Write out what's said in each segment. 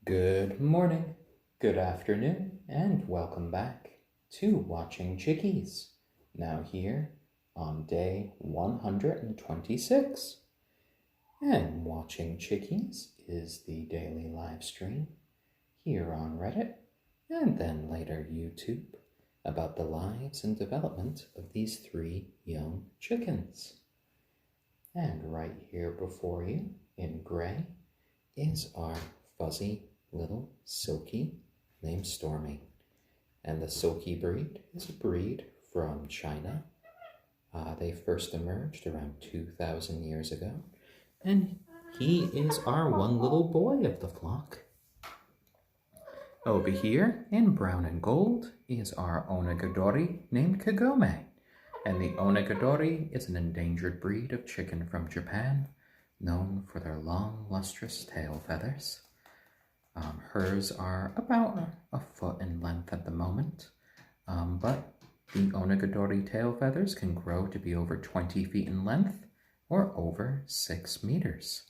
Good morning, good afternoon, and welcome back to Watching Chickies. Now here on day 126. And Watching Chickies is the daily live stream here on Reddit and then later YouTube about the lives and development of these 3 young chickens. And right here before you in gray is our fuzzy little silkie named Stormy. And the silkie breed is a breed from China. They first emerged around 2,000 years ago. And he is our one little boy of the flock. Over here in brown and gold is our onagadori named Kagome. And the onagadori is an endangered breed of chicken from Japan, known for their long, lustrous tail feathers. Hers are about a foot in length at the moment, but the onagadori tail feathers can grow to be over 20 feet in length or over 6 meters.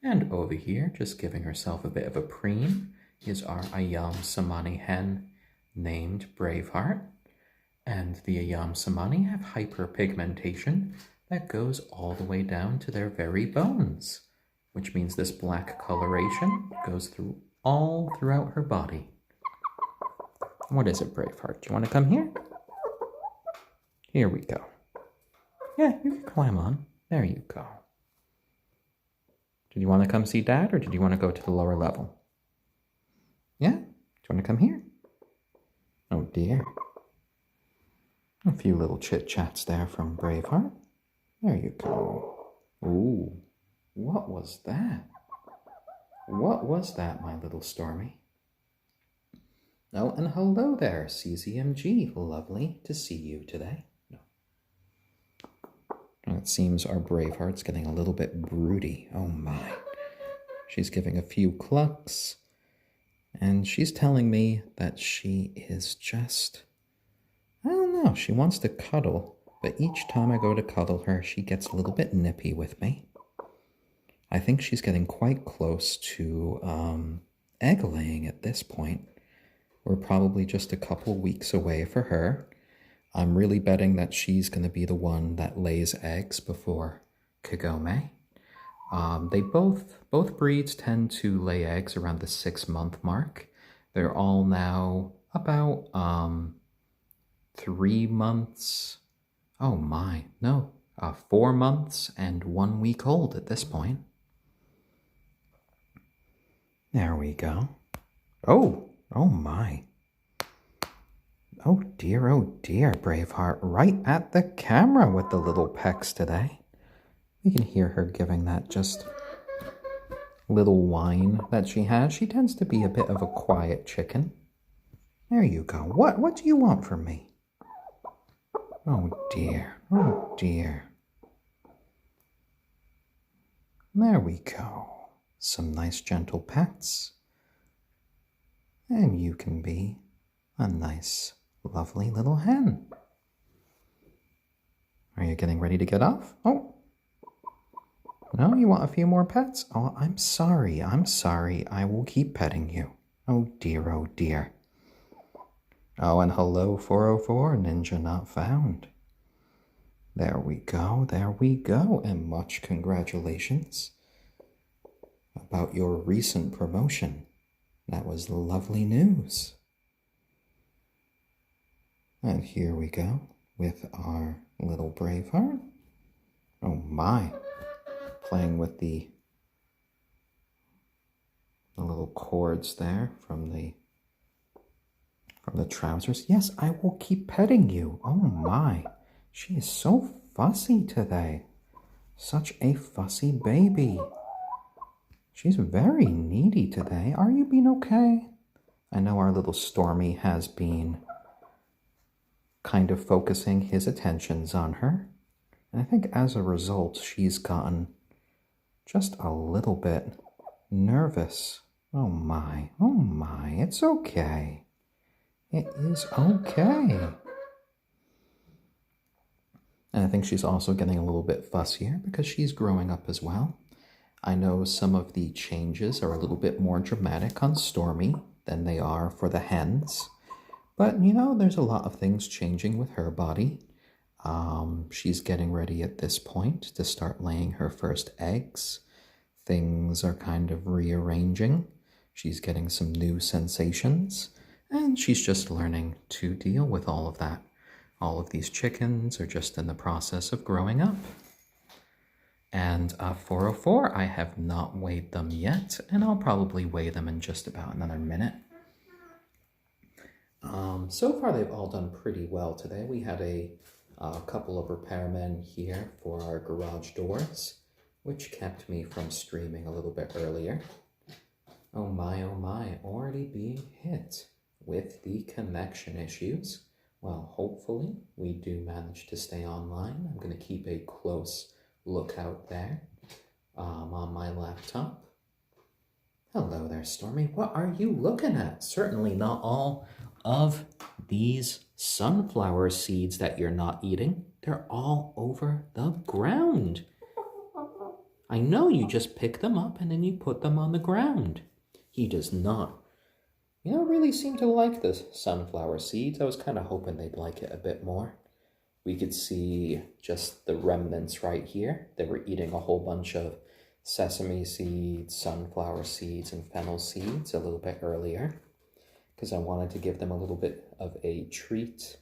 And over here, just giving herself a bit of a preen, is our ayam cemeni hen named Braveheart. And the ayam cemeni have hyperpigmentation that goes all the way down to their very bones, which means this black coloration goes all throughout her body. What is it, Braveheart? Do you want to come here? Here we go. Yeah, you can climb on. There you go. Did you want to come see Dad, or did you want to go to the lower level? Yeah? Do you want to come here? Oh dear. A few little chit-chats there from Braveheart. There you go. Ooh, what was that? What was that, my little Stormy? Oh, and hello there, CZMG. Lovely to see you today. No. It seems our Braveheart's getting a little bit broody. Oh my. She's giving a few clucks, and she's telling me that she is just, I don't know, she wants to cuddle, but each time I go to cuddle her, she gets a little bit nippy with me. I think she's getting quite close to egg laying at this point. We're probably just a couple weeks away for her. I'm really betting that she's going to be the one that lays eggs before Kagome. They both breeds tend to lay eggs around the 6-month mark. They're all now about 3 months. Oh my, no, 4 months and 1 week old at this point. There we go. Oh my. Oh dear, Braveheart, right at the camera with the little pecks today. You can hear her giving that just little whine that she has. She tends to be a bit of a quiet chicken. There you go. What do you want from me? Oh dear. There we go. Some nice gentle pets. And you can be a nice, lovely little hen. Are you getting ready to get off? Oh. No, you want a few more pets? Oh, I'm sorry. I will keep petting you. Oh dear. Oh, and hello, 404, Ninja Not Found. There we go, and much congratulations about your recent promotion. That was lovely news. And here we go with our little Braveheart. Oh my, playing with the little cords there from the trousers. Yes, I will keep petting you. Oh my, she is so fussy today. Such a fussy baby. She's very needy today. Are you being okay? I know our little Stormy has been kind of focusing his attentions on her. And I think as a result, she's gotten just a little bit nervous. Oh my, it's okay. It is okay. And I think she's also getting a little bit fussier because she's growing up as well. I know some of the changes are a little bit more dramatic on Stormy than they are for the hens. But, there's a lot of things changing with her body. She's getting ready at this point to start laying her first eggs. Things are kind of rearranging. She's getting some new sensations, and she's just learning to deal with all of that. All of these chickens are just in the process of growing up. And 404, I have not weighed them yet, and I'll probably weigh them in just about another minute. So far, they've all done pretty well today. We had a couple of repairmen here for our garage doors, which kept me from streaming a little bit earlier. Oh my, already being hit with the connection issues. Well, hopefully we do manage to stay online. I'm going to keep a close lookout there on my laptop. Hello there, Stormy. What are you looking at? Certainly not all of these sunflower seeds that you're not eating. They're all over the ground. I know you just pick them up and then you put them on the ground. He does not, really seem to like the sunflower seeds. I was kind of hoping they'd like it a bit more. We could see just the remnants right here. They were eating a whole bunch of sesame seeds, sunflower seeds, and fennel seeds a little bit earlier because I wanted to give them a little bit of a treat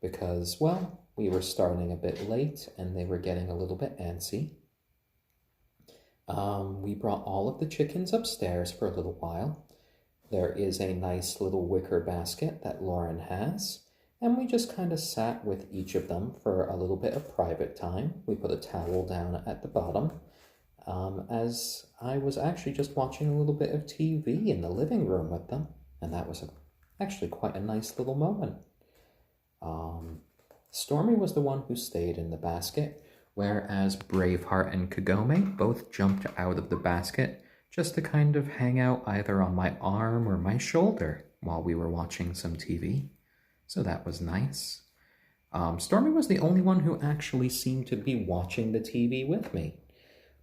because, well, we were starting a bit late and they were getting a little bit antsy. We brought all of the chickens upstairs for a little while. There is a nice little wicker basket that Lauren has, and we just kind of sat with each of them for a little bit of private time. We put a towel down at the bottom, as I was actually just watching a little bit of TV in the living room with them, and that was actually quite a nice little moment. Stormy was the one who stayed in the basket, whereas Braveheart and Kagome both jumped out of the basket just to kind of hang out either on my arm or my shoulder while we were watching some TV. So that was nice. Stormy was the only one who actually seemed to be watching the TV with me.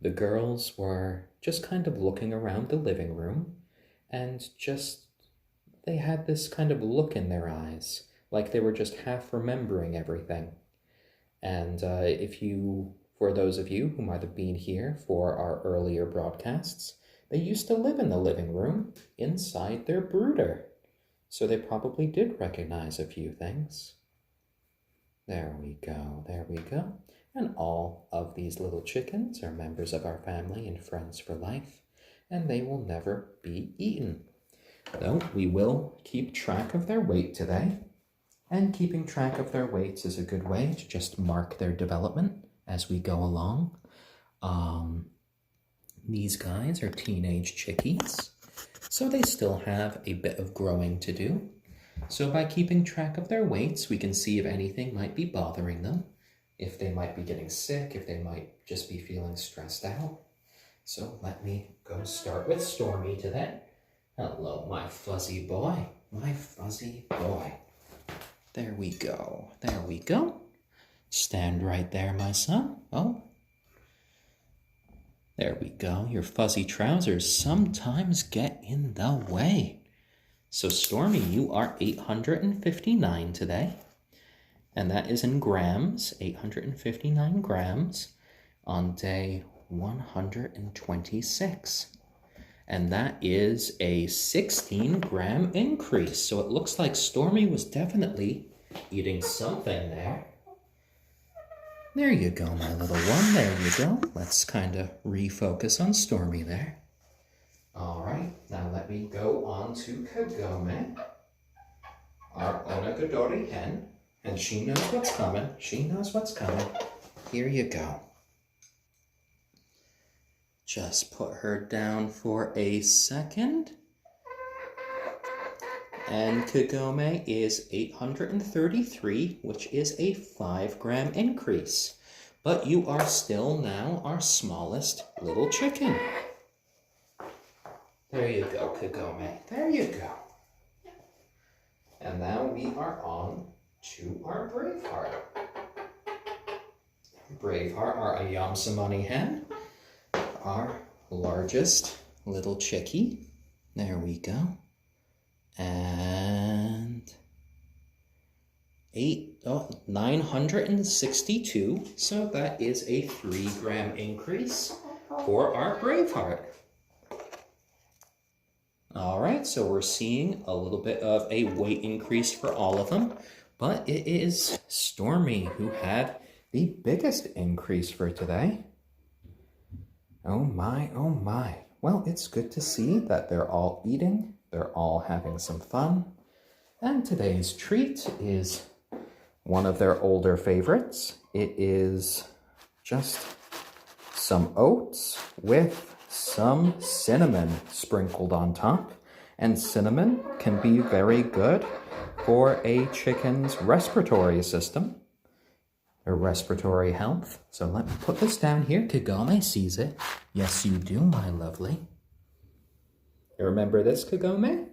The girls were just kind of looking around the living room and they had this kind of look in their eyes, like they were just half remembering everything. And for those of you who might have been here for our earlier broadcasts, they used to live in the living room inside their brooder. So they probably did recognize a few things. There we go. And all of these little chickens are members of our family and friends for life, and they will never be eaten. Though we will keep track of their weight today. And keeping track of their weights is a good way to just mark their development as we go along. These guys are teenage chickies, so they still have a bit of growing to do. So by keeping track of their weights, we can see if anything might be bothering them, if they might be getting sick, if they might just be feeling stressed out. So let me go start with Stormy today. Hello, my fuzzy boy. There we go. Stand right there, my son. Oh, there we go. Your fuzzy trousers sometimes get in the way. So Stormy, you are 859 today. And that is in grams, 859 grams on day 126. And that is a 16-gram increase. So it looks like Stormy was definitely eating something there. There you go, my little one. There you go. Let's kind of refocus on Stormy there. All right, now let me go on to Kagome, our onagadori hen. And she knows what's coming. Here you go. Just put her down for a second. And Kagome is 833, which is a 5-gram increase. But you are still now our smallest little chicken. There you go, Kagome. There you go. And now we are on to our Braveheart. Braveheart, our ayam cemeni hen. Our largest little chickie. There we go. And 962. So that is a 3-gram increase for our Braveheart. All right, so we're seeing a little bit of a weight increase for all of them, but it is Stormy who had the biggest increase for today. Oh my, oh my. Well, it's good to see that they're all eating, they're all having some fun, and today's treat is one of their older favorites. It is just some oats with some cinnamon sprinkled on top. And cinnamon can be very good for a chicken's respiratory system, or respiratory health. So let me put this down here. Kagome sees it. Yes, you do, my lovely. You remember this, Kagome?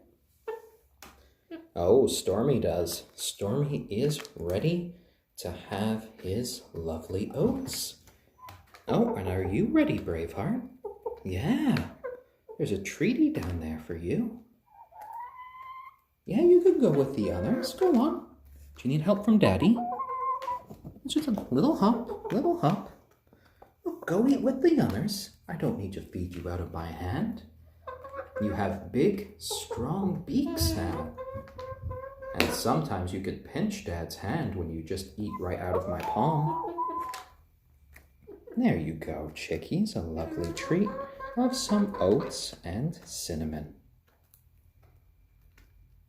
Oh, Stormy does. Stormy is ready to have his lovely oats. Oh, and are you ready, Braveheart? Yeah, there's a treaty down there for you. Yeah, you could go with the others. Go on. Do you need help from Daddy? It's just a little hop, little hop. Oh, go eat with the others. I don't need to feed you out of my hand. You have big, strong beaks now. And sometimes you could pinch Dad's hand when you just eat right out of my palm. There you go, Chickies, a lovely treat of some oats and cinnamon.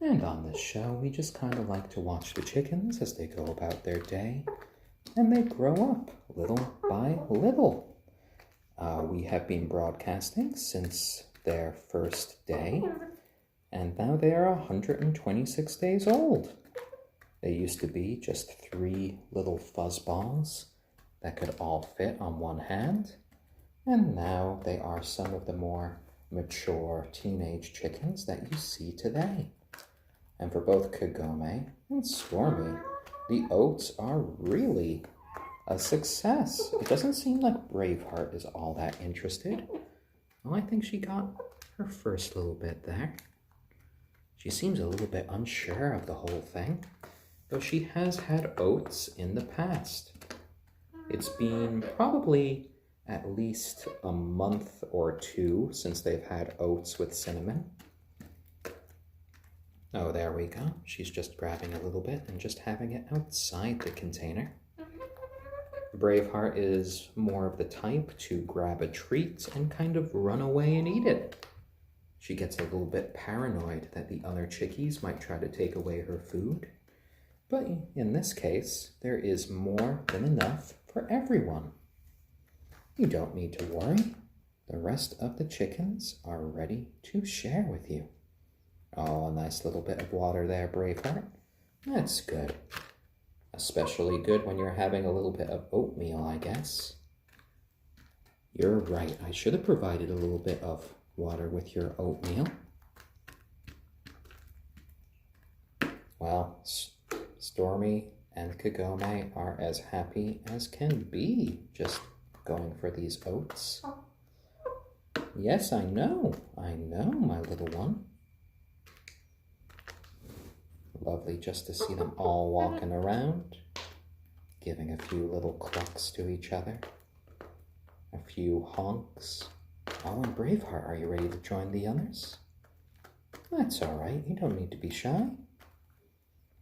And on this show, we just kind of like to watch the chickens as they go about their day, and they grow up little by little. We have been broadcasting since their first day, and now they are 126 days old. They used to be just 3 little fuzzballs that could all fit on one hand, and now they are some of the more mature teenage chickens that you see today. And for both Kagome and Stormy, the oats are really a success. It doesn't seem like Braveheart is all that interested. Well, I think she got her first little bit there. She seems a little bit unsure of the whole thing, though she has had oats in the past. It's been probably at least a month or 2 since they've had oats with cinnamon. Oh, there we go. She's just grabbing a little bit and just having it outside the container. Braveheart is more of the type to grab a treat and kind of run away and eat it. She gets a little bit paranoid that the other chickies might try to take away her food. But in this case, there is more than enough for everyone. You don't need to worry. The rest of the chickens are ready to share with you. Oh, a nice little bit of water there, Braveheart. That's good. Especially good when you're having a little bit of oatmeal, I guess. You're right. I should have provided a little bit of water with your oatmeal. Well, Stormy and Kagome are as happy as can be just going for these oats. Yes, I know, my little one. Lovely just to see them all walking around, giving a few little clucks to each other, a few honks. Oh, and Braveheart, are you ready to join the others? That's all right, you don't need to be shy.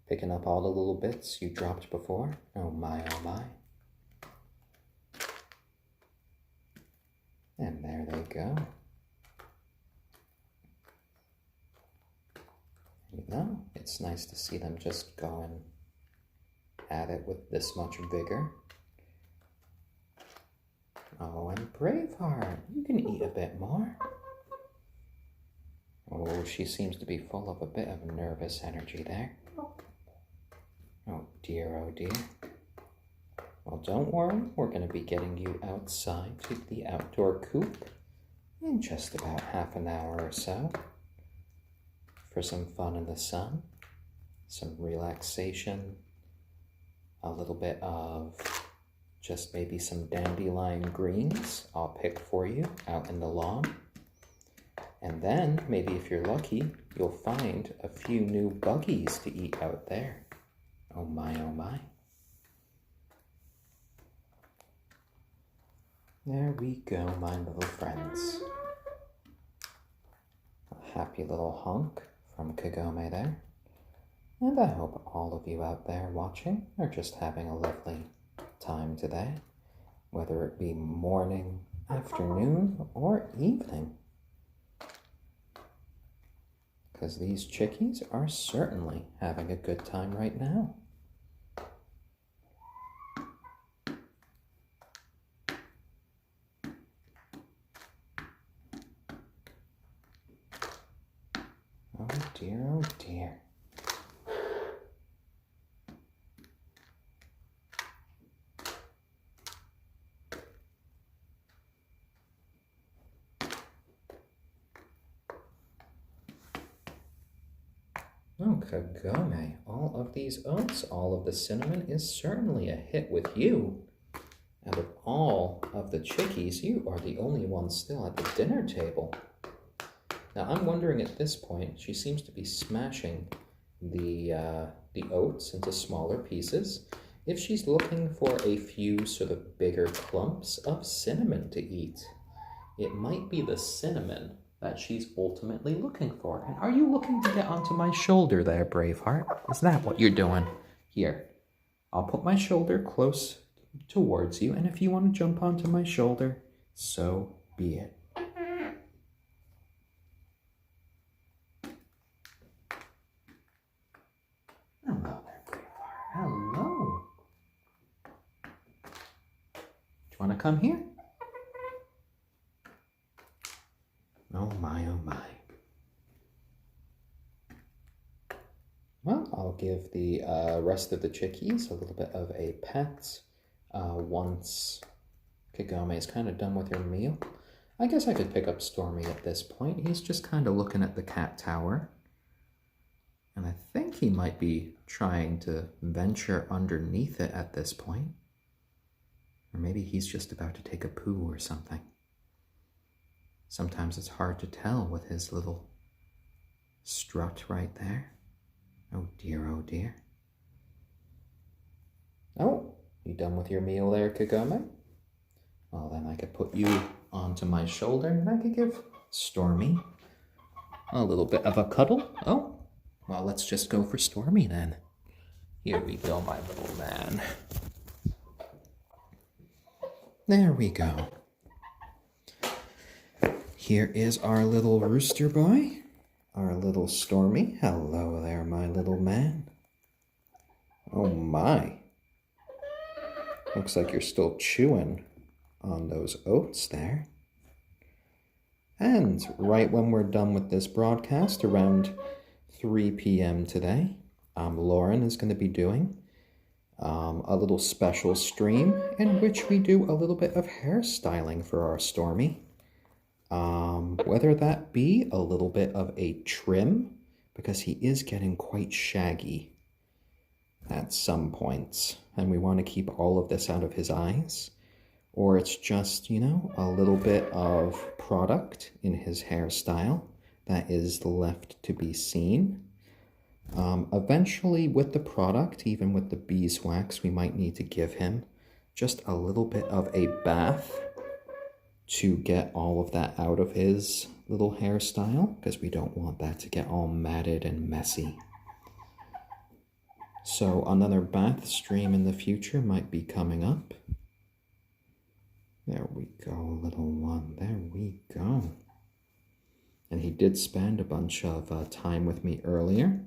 Picking up all the little bits you dropped before. Oh my, oh my. And there they go. You know, it's nice to see them just going at it with this much vigor. Oh, and Braveheart, you can eat a bit more. Oh, she seems to be full of a bit of nervous energy there. Oh dear, oh dear. Well, don't worry, we're going to be getting you outside to the outdoor coop in just about half an hour or so for some fun in the sun, some relaxation, a little bit of just maybe some dandelion greens I'll pick for you out in the lawn. And then, maybe if you're lucky, you'll find a few new buggies to eat out there. Oh my, oh my. There we go, my little friends. A happy little honk from Kagome there. And I hope all of you out there watching are just having a lovely time today, whether it be morning, afternoon, or evening. Because these chickies are certainly having a good time right now. Oh dear, oh dear. Oh, Kagome, all of these oats, all of the cinnamon is certainly a hit with you. Out of all of the chickies, you are the only one still at the dinner table. Now, I'm wondering at this point, she seems to be smashing the oats into smaller pieces. If she's looking for a few sort of bigger clumps of cinnamon to eat, it might be the cinnamon that she's ultimately looking for. And are you looking to get onto my shoulder there, Braveheart? Is that what you're doing? Here, I'll put my shoulder close towards you, and if you want to jump onto my shoulder, so be it. Hello there, Braveheart. Hello. Do you want to come here? Oh my, oh my. Well, I'll give the rest of the chickies a little bit of a pet once Kagome is kind of done with her meal. I guess I could pick up Stormy at this point. He's just kind of looking at the cat tower. And I think he might be trying to venture underneath it at this point. Or maybe he's just about to take a poo or something. Sometimes it's hard to tell with his little strut right there. Oh dear, oh dear. Oh, you done with your meal there, Kagome? Well, then I could put you onto my shoulder and I could give Stormy a little bit of a cuddle. Oh, well, let's just go for Stormy then. Here we go, my little man. There we go. Here is our little rooster boy, our little Stormy. Hello there, my little man. Oh my. Looks like you're still chewing on those oats there. And right when we're done with this broadcast, around 3 p.m. today, Lauren is going to be doing a little special stream in which we do a little bit of hairstyling for our Stormy. Whether that be a little bit of a trim, because he is getting quite shaggy at some points, and we want to keep all of this out of his eyes, or it's just, you know, a little bit of product in his hairstyle that is left to be seen. Eventually, with the product, even with the beeswax, we might need to give him just a little bit of a bath to get all of that out of his little hairstyle, because we don't want that to get all matted and messy. So another bath stream in the future might be coming up. There we go, little one. There we go. And he did spend a bunch of time with me earlier.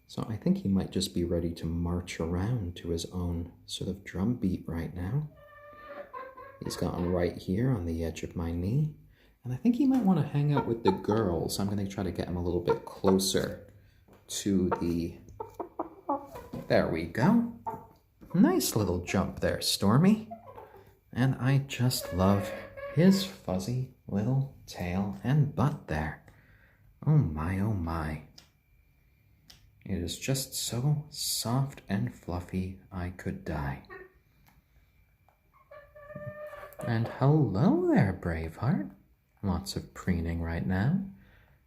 So I think he might just be ready to march around to his own sort of drum beat right now. He's gotten right here on the edge of my knee. And I think he might want to hang out with the girls. I'm going to try to get him a little bit closer to the... There we go. Nice little jump there, Stormy. And I just love his fuzzy little tail and butt there. Oh my, oh my. It is just so soft and fluffy, I could die. And hello there, Braveheart. Lots of preening right now.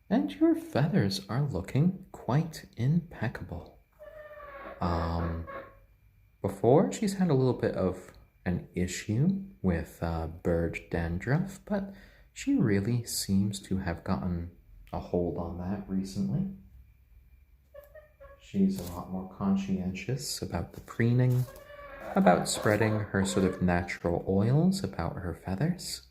And your feathers are looking quite impeccable. Before, she's had a little bit of an issue with bird dandruff, but she really seems to have gotten a hold on that recently. She's a lot more conscientious about the preening, about spreading her sort of natural oils about her feathers,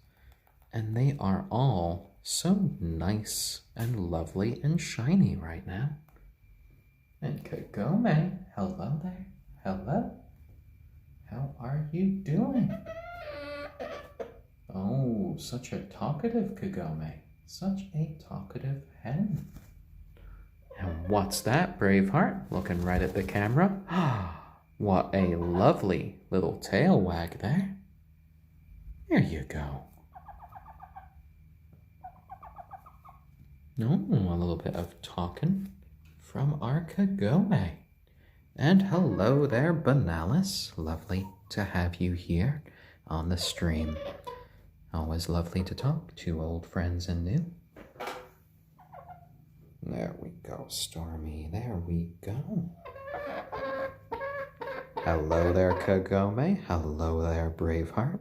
and they are all so nice and lovely and shiny right now. And Kagome, hello there. Hello. How are you doing? Oh, such a talkative Kagome. Such a talkative hen. And what's that, Braveheart? Looking right at the camera. What a lovely little tail wag there. There you go. Oh, a little bit of talking from our Kagome. And hello there, Banalis. Lovely to have you here on the stream. Always lovely to talk to old friends and new. There we go, Stormy. There we go. Hello there, Kagome. Hello there, Braveheart.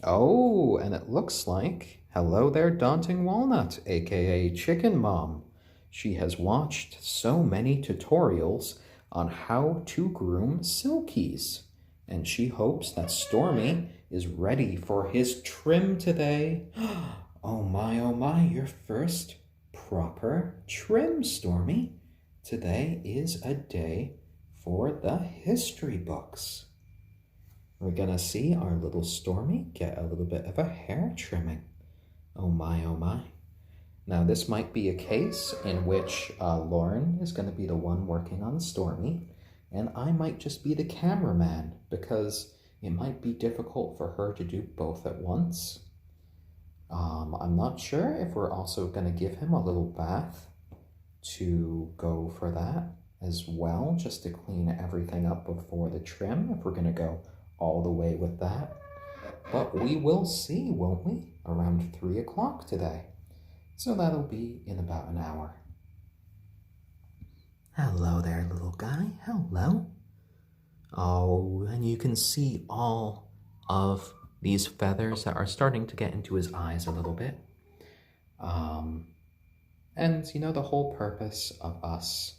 Oh, and it looks like, hello there, Daunting Walnut, aka Chicken Mom. She has watched so many tutorials on how to groom silkies, and she hopes that Stormy is ready for his trim today. Oh my, your first proper trim, Stormy. Today is a day for the history books. We're gonna see our little Stormy get a little bit of a hair trimming. Oh my. Now this might be a case in which Lauren is gonna be the one working on Stormy, and I might just be the cameraman because it might be difficult for her to do both at once. I'm not sure if we're also gonna give him a little bath to go for that as well, just to clean everything up before the trim, if we're gonna go all the way with that. But we will see, won't we? Around 3 o'clock today. So that'll be in about an hour. Hello there, little guy. Hello. Oh, and you can see all of these feathers that are starting to get into his eyes a little bit. And you know, the whole purpose of us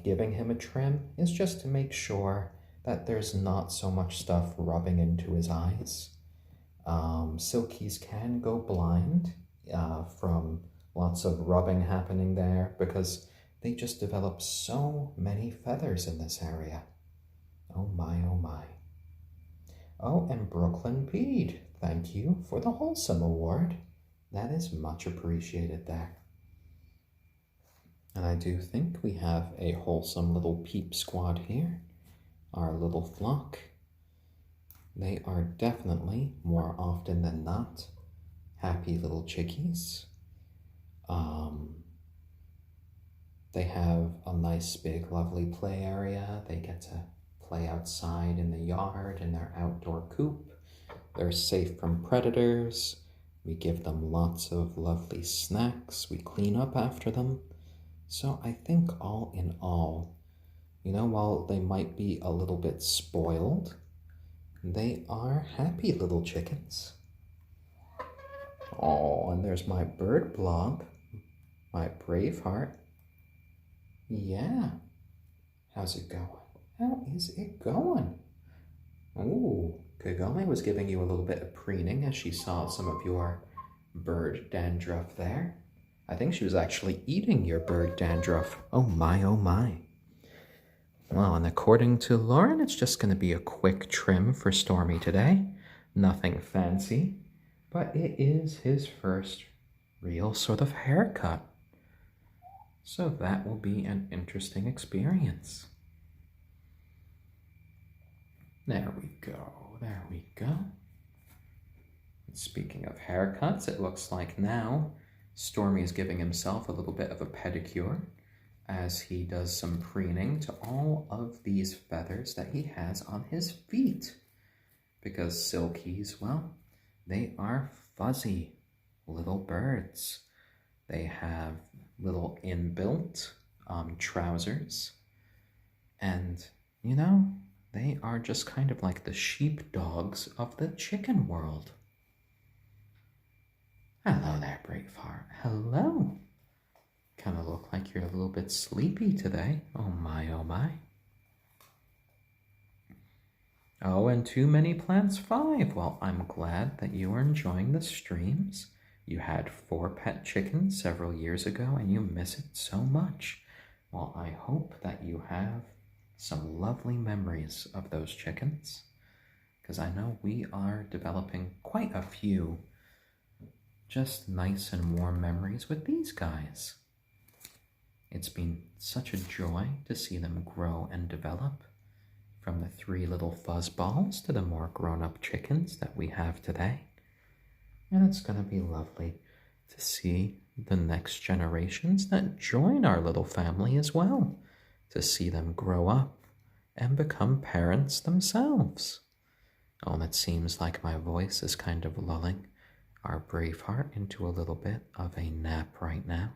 giving him a trim is just to make sure that there's not so much stuff rubbing into his eyes. Silkies can go blind from lots of rubbing happening there because they just develop so many feathers in this area. Oh my. Oh, and Brooklyn Pede, thank you for the Wholesome Award. That is much appreciated there. And I do think we have a wholesome little peep squad here. Our little flock. They are definitely, more often than not, happy little chickies. They have a nice big lovely play area. They get to play outside in the yard in their outdoor coop. They're safe from predators. We give them lots of lovely snacks. We clean up after them. So I think all in all, you know, while they might be a little bit spoiled, they are happy little chickens. Oh, and there's my bird blob, my Braveheart. Yeah. How's it going? How is it going? Ooh, Kagome was giving you a little bit of preening as she saw some of your bird dandruff there. I think she was actually eating your bird dandruff. Oh my. Well, and according to Lauren, it's just going to be a quick trim for Stormy today. Nothing fancy, but it is his first real sort of haircut. So that will be an interesting experience. There we go. And speaking of haircuts, it looks like now Stormy is giving himself a little bit of a pedicure. as he does some preening to all of these feathers that he has on his feet. Because silkies, well, they are fuzzy little birds. They have little inbuilt trousers. And, you know, they are just kind of like the sheepdogs of the chicken world. Hello there, Braveheart. Hello. Kind of look like you're a little bit sleepy today. Oh my, oh my. Oh, and too many plants 5. Well, I'm glad that you are enjoying the streams. You had 4 pet chickens several years ago and you miss it so much. Well, I hope that you have some lovely memories of those chickens, because I know we are developing quite a few just nice and warm memories with these guys. It's been such a joy to see them grow and develop, from the 3 little fuzzballs to the more grown-up chickens that we have today. And it's going to be lovely to see the next generations that join our little family as well, to see them grow up and become parents themselves. Oh, and it seems like my voice is kind of lulling our Braveheart into a little bit of a nap right now.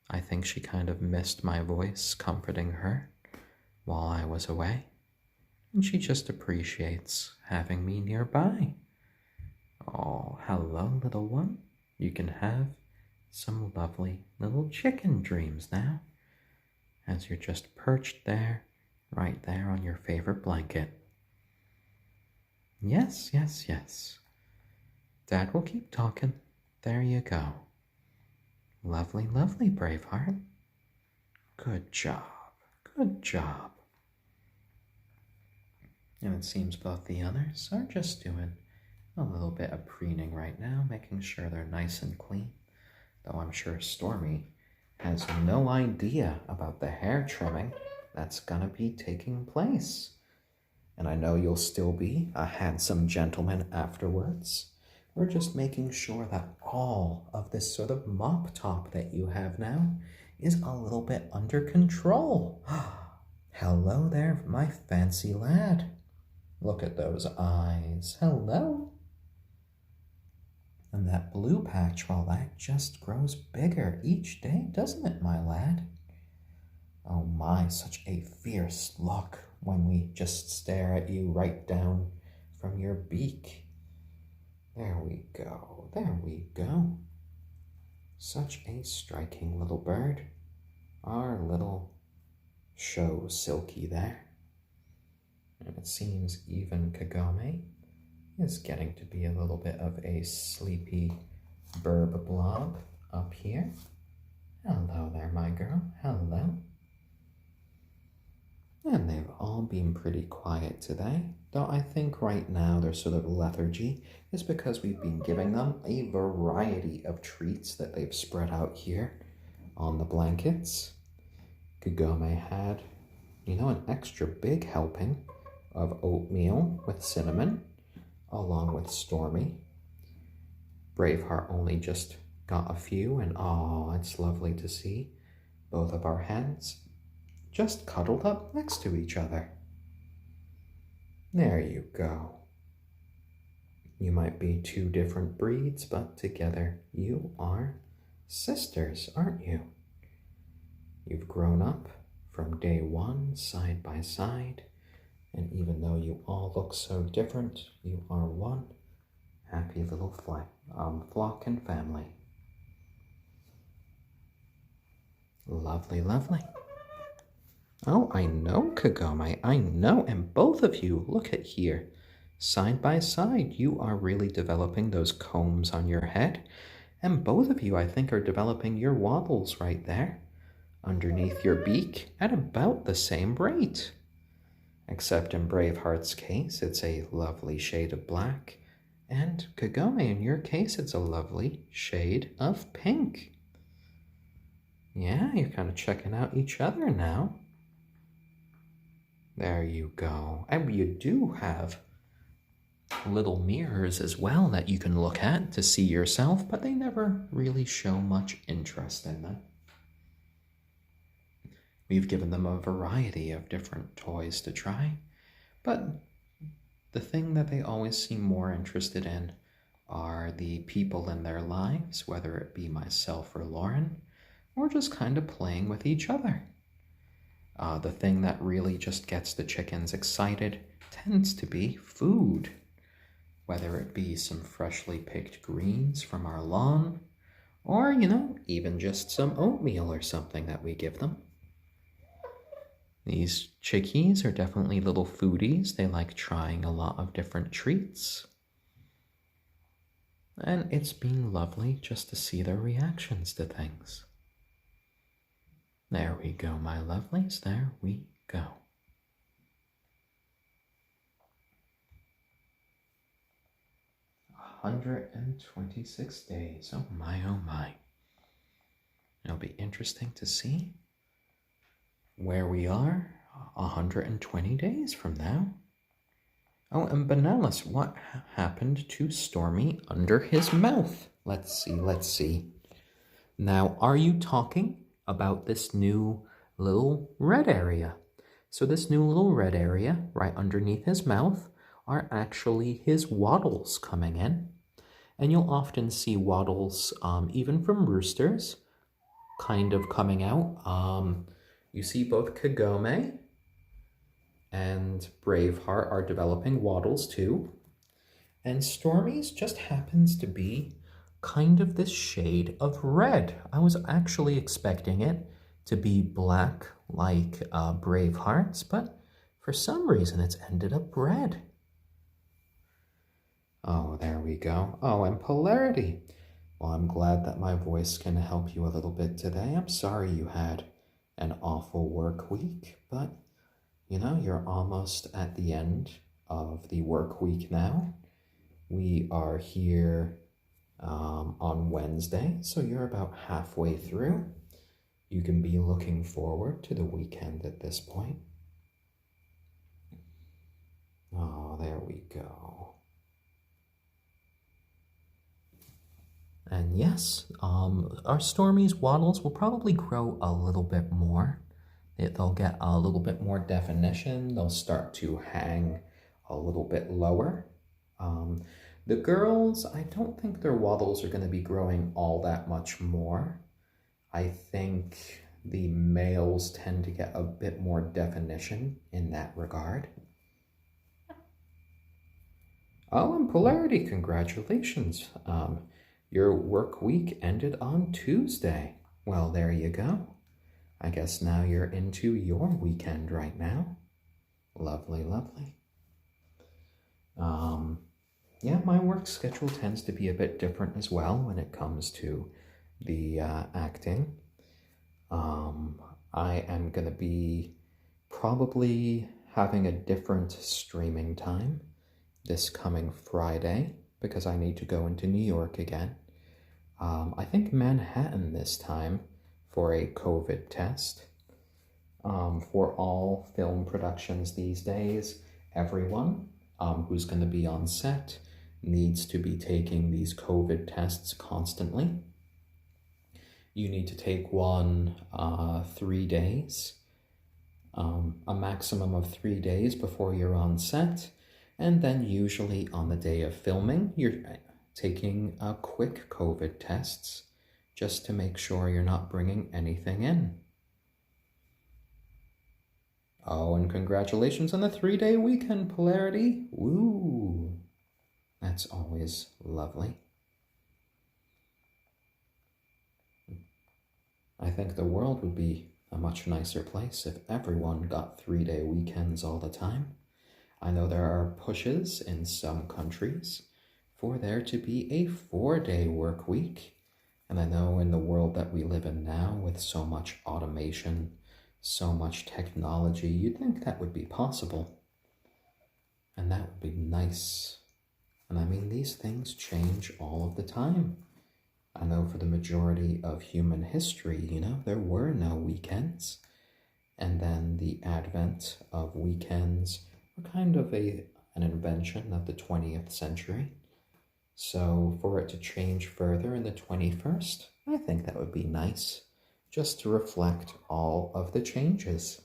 I think she kind of missed my voice comforting her while I was away, and she just appreciates having me nearby. Oh, hello, little one. You can have some lovely little chicken dreams now, as you're just perched there, right there on your favorite blanket. Yes, yes, yes. Dad will keep talking. There you go. Lovely, lovely, Braveheart. Good job. Good job. And it seems both the others are just doing a little bit of preening right now, making sure they're nice and clean. Though I'm sure Stormy has no idea about the hair trimming that's gonna be taking place. And I know you'll still be a handsome gentleman afterwards. We're just making sure that all of this sort of mop top that you have now is a little bit under control. Hello there, my fancy lad. Look at those eyes. Hello. And that blue patch, well, that just grows bigger each day, doesn't it, my lad? Oh my, such a fierce look when we just stare at you right down from your beak. There we go, there we go. Such a striking little bird. Our little show silkie there. And it seems even Kagome is getting to be a little bit of a sleepy burb blob up here. Hello there, my girl. Hello. And they've all been pretty quiet today, though I think right now their sort of lethargy is because we've been giving them a variety of treats that they've spread out here on the blankets. Kagome had, you know, an extra big helping of oatmeal with cinnamon, along with Stormy. Braveheart only just got a few, and oh, it's lovely to see both of our hens just cuddled up next to each other. There you go. You might be 2 different breeds, but together you are sisters, aren't you? You've grown up from day 1 side by side, and even though you all look so different, you are one happy little flock and family. Lovely, lovely. Oh, I know, Kagome, I know, and both of you, look at here. Side by side, you are really developing those combs on your head, and both of you, I think, are developing your wattles right there, underneath your beak, at about the same rate. Except in Braveheart's case, it's a lovely shade of black, and Kagome, in your case, it's a lovely shade of pink. Yeah, you're kind of checking out each other now. There you go. And you do have little mirrors as well that you can look at to see yourself, but they never really show much interest in them. We've given them a variety of different toys to try, but the thing that they always seem more interested in are the people in their lives, whether it be myself or Lauren, or just kind of playing with each other. The thing that really just gets the chickens excited tends to be food, whether it be some freshly picked greens from our lawn, or, even just some oatmeal or something that we give them. These chickies are definitely little foodies. They like trying a lot of different treats. And it's been lovely just to see their reactions to things. There we go, my lovelies. There we go. 126 days. Oh my, oh my. It'll be interesting to see where we are 120 days from now. Oh, and Benelis, what happened to Stormy under his mouth? Let's see. Now, are you talking about this new little red area? So this new little red area right underneath his mouth are actually his wattles coming in. And you'll often see wattles, even from roosters, kind of coming out. You see both Kagome and Braveheart are developing wattles too. And Stormy's just happens to be kind of this shade of red. I was actually expecting it to be black like Braveheart's, but for some reason it's ended up red. Oh, there we go. Oh, and polarity. Well, I'm glad that my voice can help you a little bit today. I'm sorry you had an awful work week, but you're almost at the end of the work week now. We are here on Wednesday, so you're about halfway through. You can be looking forward to the weekend at this point. Oh, there we go. And yes, our Stormy's wattles will probably grow a little bit more. They'll get a little bit more definition. They'll start to hang a little bit lower. The girls, I don't think their wattles are going to be growing all that much more. I think the males tend to get a bit more definition in that regard. Oh, and polarity, congratulations. Your work week ended on Tuesday. Well, there you go. I guess now you're into your weekend right now. Lovely, lovely. Yeah, my work schedule tends to be a bit different as well when it comes to the acting. I am going to be probably having a different streaming time this coming Friday because I need to go into New York again. I think Manhattan this time for a COVID test. For all film productions these days, everyone who's going to be on set needs to be taking these COVID tests constantly. You need to take one 3 days, a maximum of 3 days before you're on set, and then usually on the day of filming, you're taking quick COVID tests just to make sure you're not bringing anything in. Oh, and congratulations on the 3-day weekend, Polarity. Woo! That's always lovely. I think the world would be a much nicer place if everyone got 3-day weekends all the time. I know there are pushes in some countries for there to be a 4-day work week. And I know in the world that we live in now with so much automation, so much technology, you'd think that would be possible. And that would be nice. And I mean, these things change all of the time. I know for the majority of human history, there were no weekends. And then the advent of weekends were kind of an invention of the 20th century. So for it to change further in the 21st, I think that would be nice. just to reflect all of the changes.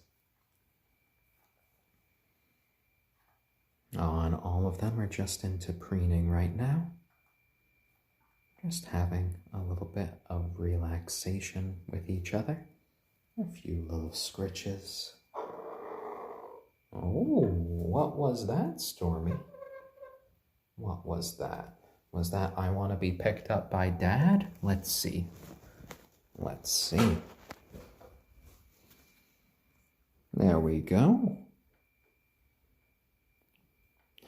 Oh, and all of them are just into preening right now. Just having a little bit of relaxation with each other. A few little scritches. Oh, what was that, Stormy? What was that? Was that I want to be picked up by Dad? Let's see. Let's see. There we go.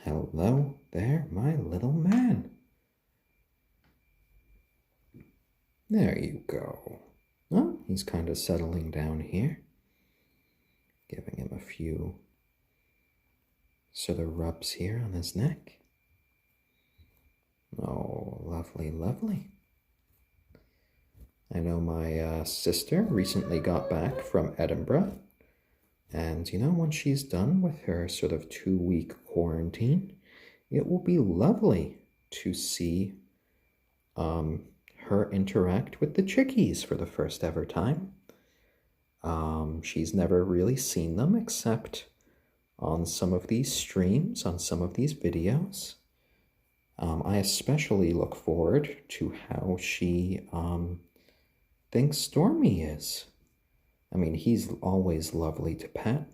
Hello there, my little man. There you go. Oh, he's kind of settling down here. Giving him a few sort of rubs here on his neck. Oh, lovely, lovely. I know my sister recently got back from Edinburgh. And, you know, when she's done with her sort of 2-week quarantine, it will be lovely to see her interact with the Chickies for the first ever time. She's never really seen them except on some of these streams, on some of these videos. I especially look forward to how she thinks Stormy is. I mean, he's always lovely to pet.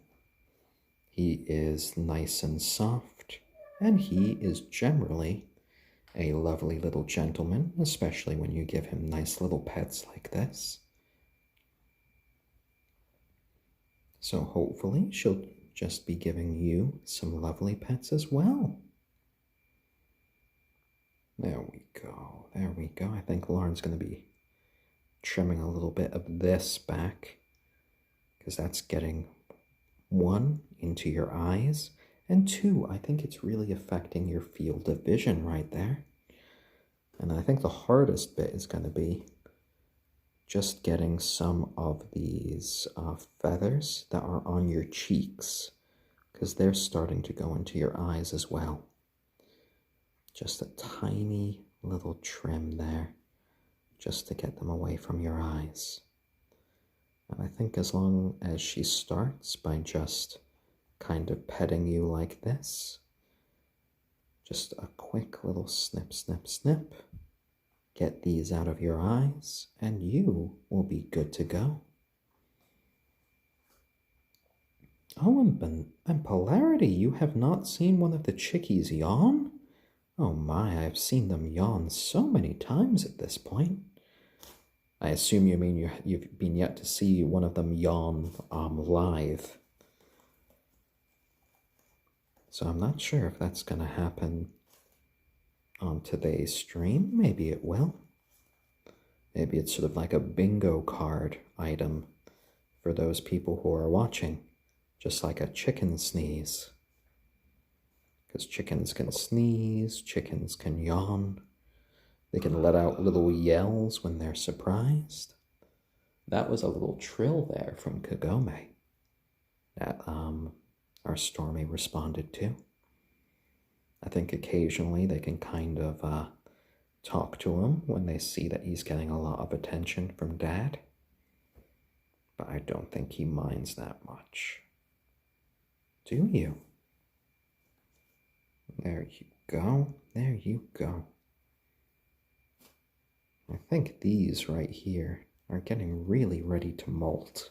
He is nice and soft, and he is generally a lovely little gentleman, especially when you give him nice little pets like this. So hopefully she'll just be giving you some lovely pets as well. There we go, there we go. I think Lauren's going to be trimming a little bit of this back, because that's getting, 1, into your eyes, and 2, I think it's really affecting your field of vision right there. And I think the hardest bit is going to be just getting some of these feathers that are on your cheeks, because they're starting to go into your eyes as well. Just a tiny little trim there, just to get them away from your eyes. And I think as long as she starts by just kind of petting you like this, just a quick little snip, snip, snip, get these out of your eyes, and you will be good to go. Oh, and Polarity, you have not seen one of the Chickies yawn? Oh my, I've seen them yawn so many times at this point. I assume you mean you've been yet to see one of them yawn live. So I'm not sure if that's going to happen on today's stream. Maybe it will. Maybe it's sort of like a bingo card item for those people who are watching, just like a chicken sneeze. Because chickens can sneeze, chickens can yawn. They can let out little yells when they're surprised. That was a little trill there from Kagome that our Stormy responded to. I think occasionally they can kind of talk to him when they see that he's getting a lot of attention from Dad. But I don't think he minds that much. Do you? There you go. There you go. I think these right here are getting really ready to molt.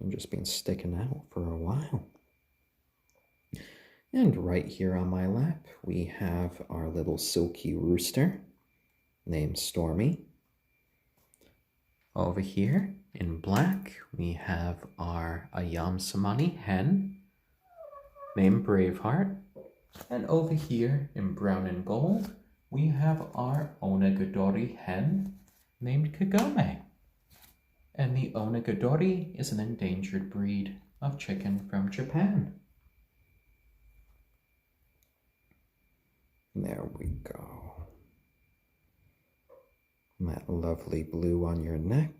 They've just been sticking out for a while. And right here on my lap, we have our little silky rooster named Stormy. Over here in black, we have our ayam cemeni hen named Braveheart. And over here in brown and gold, we have our onagadori hen named Kagome. And the onagadori is an endangered breed of chicken from Japan. There we go. That lovely blue on your neck.